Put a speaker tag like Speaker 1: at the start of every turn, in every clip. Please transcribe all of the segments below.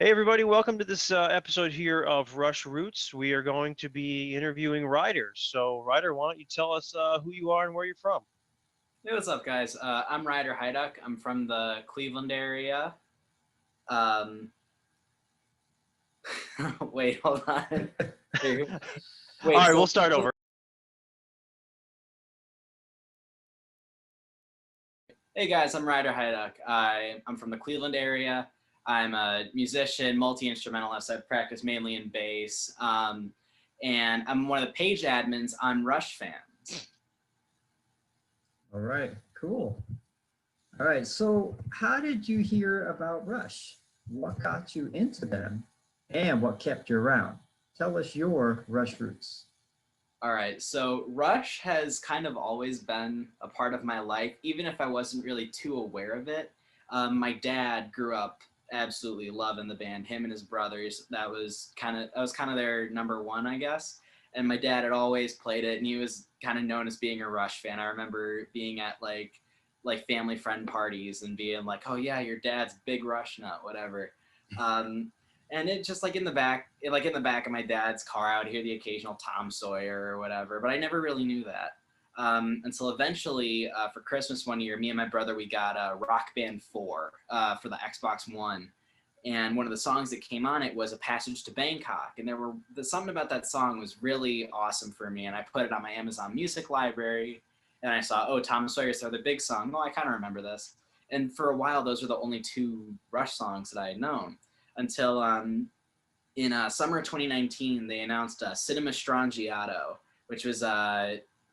Speaker 1: Hey everybody, welcome to this episode here of Rush Roots. We are going to be interviewing Ryder. So Ryder, why don't you tell us who you are and where you're from?
Speaker 2: Hey, what's up, guys? I'm Ryder Hyduk. I'm from the Cleveland area. Um, wait, hold on.
Speaker 1: All
Speaker 2: Wait,
Speaker 1: right,
Speaker 2: so
Speaker 1: we'll start over.
Speaker 2: hey guys, I'm Ryder Hyduk. I'm from the Cleveland area. I'm a musician, multi-instrumentalist. I practice mainly in bass, and I'm one of the page admins on Rush Fans.
Speaker 3: All right, cool. All right, so how did you hear about Rush? What got you into them and what kept you around? Tell us your Rush roots.
Speaker 2: All right, so Rush has kind of always been a part of my life, even if I wasn't really too aware of it. My dad grew up absolutely loving the band. Him and his brothers. That was kind of their number one, I guess. And my dad had always played it, and he was kind of known as being a Rush fan. I remember being at like family friend parties and being like, "Oh yeah, your dad's big Rush nut, whatever." Um, and it just like in the back of my dad's car, I would hear the occasional Tom Sawyer or whatever, but I never really knew that until eventually for Christmas one year, me and my brother, we got Rock Band 4 for the Xbox One. And one of the songs that came on it was A Passage to Bangkok. And something about that song was really awesome for me. And I put it on my Amazon Music library, and I saw, oh, Tom Sawyer's the big song. Oh, I kind of remember this. And for a while, those were the only two Rush songs that I had known until in summer of 2019, they announced Cinema Strangiato, which was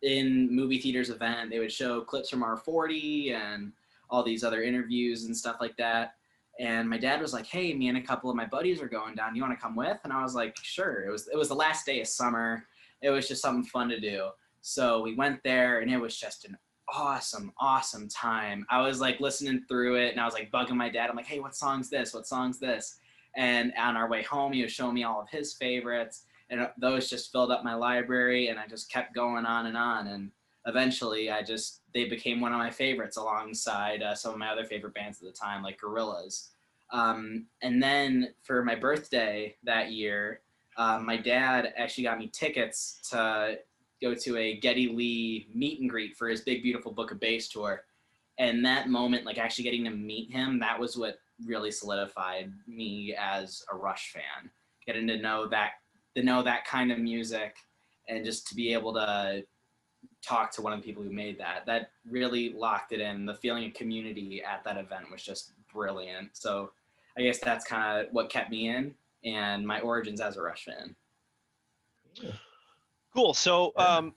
Speaker 2: in movie theaters event. They would show clips from R40 and all these other interviews and stuff like that. And my dad was like, "Hey, me and a couple of my buddies are going down. You want to come with?" And I was like, "Sure." It was the last day of summer. It was just something fun to do. So we went there, and it was just an awesome time. I was like listening through it, and I was like bugging my dad. I'm like, "Hey, what song's this? What song's this?" And on our way home, he was showing me all of his favorites, and those just filled up my library, and I just kept going on and on. And eventually, they became one of my favorites alongside some of my other favorite bands at the time, like Gorillaz. And then for my birthday that year, my dad actually got me tickets to go to a Geddy Lee meet and greet for his Big Beautiful Book of Bass tour. And that moment, like actually getting to meet him, that was what really solidified me as a Rush fan. Getting to know that kind of music, and just to be able to talk to one of the people who made that really locked it in. The feeling of community at that event was just brilliant. So I guess that's kind of what kept me in, and my origins as a Rush fan.
Speaker 1: Cool. So
Speaker 3: Yeah.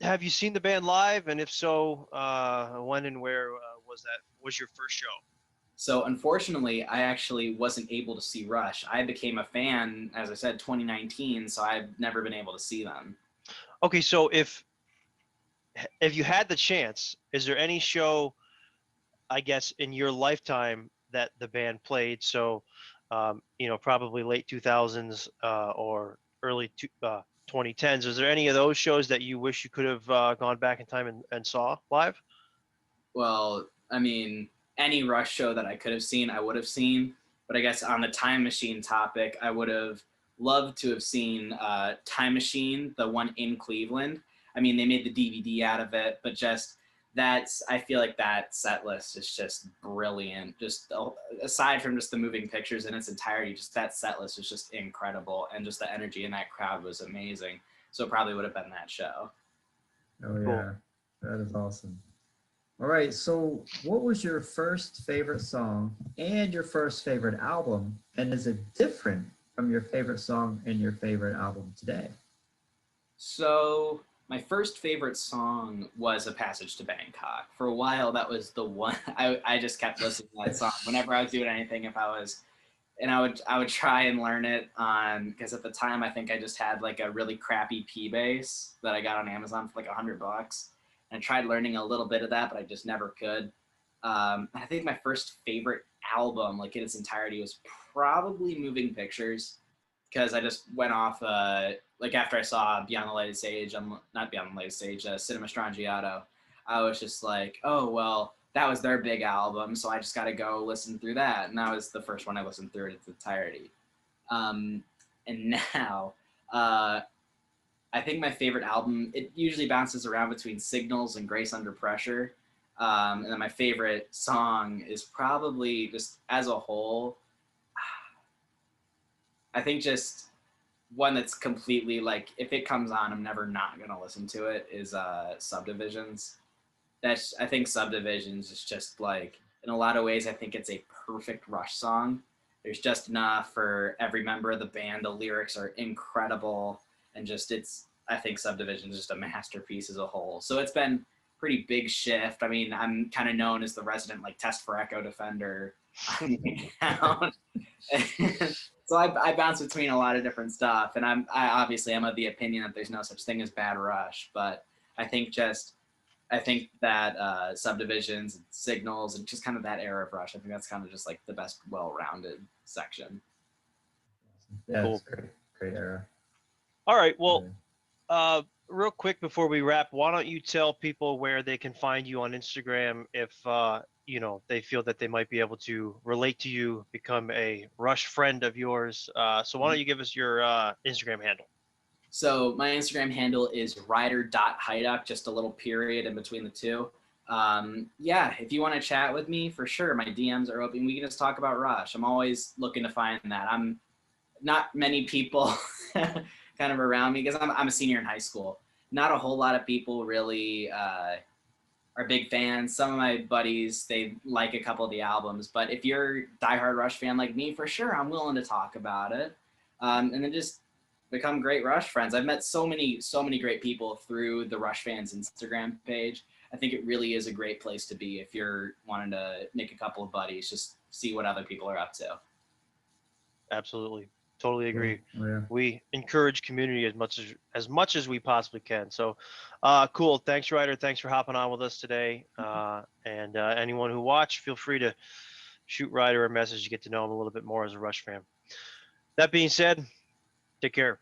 Speaker 1: have you seen the band live? And if so, when and where was your first show?
Speaker 2: So unfortunately, I actually wasn't able to see Rush. I became a fan, as I said, 2019, so I've never been able to see them.
Speaker 1: Okay, so if you had the chance, is there any show, I guess, in your lifetime that the band played? So, probably late 2000s or early 2010s. Is there any of those shows that you wish you could have gone back in time and saw live?
Speaker 2: Well, I mean, any Rush show that I could have seen, I would have seen. But I guess on the Time Machine topic, I would have loved to have seen Time Machine, the one in Cleveland. I mean, they made the DVD out of it, but I feel like that set list is just brilliant. Just aside from just the moving pictures in its entirety, just that set list is just incredible. And just the energy in that crowd was amazing. So it probably would have been that show.
Speaker 3: Oh
Speaker 1: Cool.
Speaker 3: yeah, that is awesome. All right, so what was your first favorite song and your first favorite album? And is it different from your favorite song and your favorite album today?
Speaker 2: So my first favorite song was A Passage to Bangkok. For a while, that was the one I just kept listening to that song whenever I was doing anything. If I was, and I would try and learn it on, because at the time I think I just had like a really crappy P bass that I got on Amazon for like $100, and I tried learning a little bit of that, but I just never could. I think my first favorite album, like in its entirety, was probably Moving Pictures, because I just went off like after I saw Beyond the Lighted Stage, not Beyond the Lighted Stage, Cinema Strangiato. I was just like, oh well, that was their big album, so I just got to go listen through that, and that was the first one I listened through in its entirety. And now, I think my favorite album, it usually bounces around between Signals and Grace Under Pressure. And then my favorite song is probably just as a whole, I think just one that's completely like, if it comes on, I'm never not going to listen to it, is Subdivisions. I think Subdivisions is just like, in a lot of ways, I think it's a perfect Rush song. There's just enough for every member of the band. The lyrics are incredible. And just I think Subdivision is just a masterpiece as a whole. So it's been pretty big shift. I mean, I'm kind of known as the resident like Test for Echo defender on the account. So I bounce between a lot of different stuff. And I obviously I'm of the opinion that there's no such thing as bad Rush, but I think that Subdivisions and Signals and just kind of that era of Rush, I think that's kind of just like the best well-rounded section.
Speaker 3: Yeah,
Speaker 1: Cool.
Speaker 3: it's great era.
Speaker 1: All right. Well, real quick before we wrap, why don't you tell people where they can find you on Instagram if they feel that they might be able to relate to you, become a Rush friend of yours. So why don't you give us your Instagram handle?
Speaker 2: So my Instagram handle is Ryder.Hyduk, just a little period in between the two. If you want to chat with me, for sure, my DMs are open. We can just talk about Rush. I'm always looking to find that. I'm not many people kind of around me because I'm a senior in high school. Not a whole lot of people really are big fans. Some of my buddies, they like a couple of the albums, but if you're a diehard Rush fan like me, for sure, I'm willing to talk about it. And then just become great Rush friends. I've met so many great people through the Rush Fans Instagram page. I think it really is a great place to be if you're wanting to make a couple of buddies, just see what other people are up to.
Speaker 1: Absolutely. Totally agree.
Speaker 3: Yeah.
Speaker 1: We encourage community as much as we possibly can. So cool. Thanks, Ryder. Thanks for hopping on with us today. And anyone who watched, feel free to shoot Ryder a message to get to know him a little bit more as a Rush fan. That being said, take care.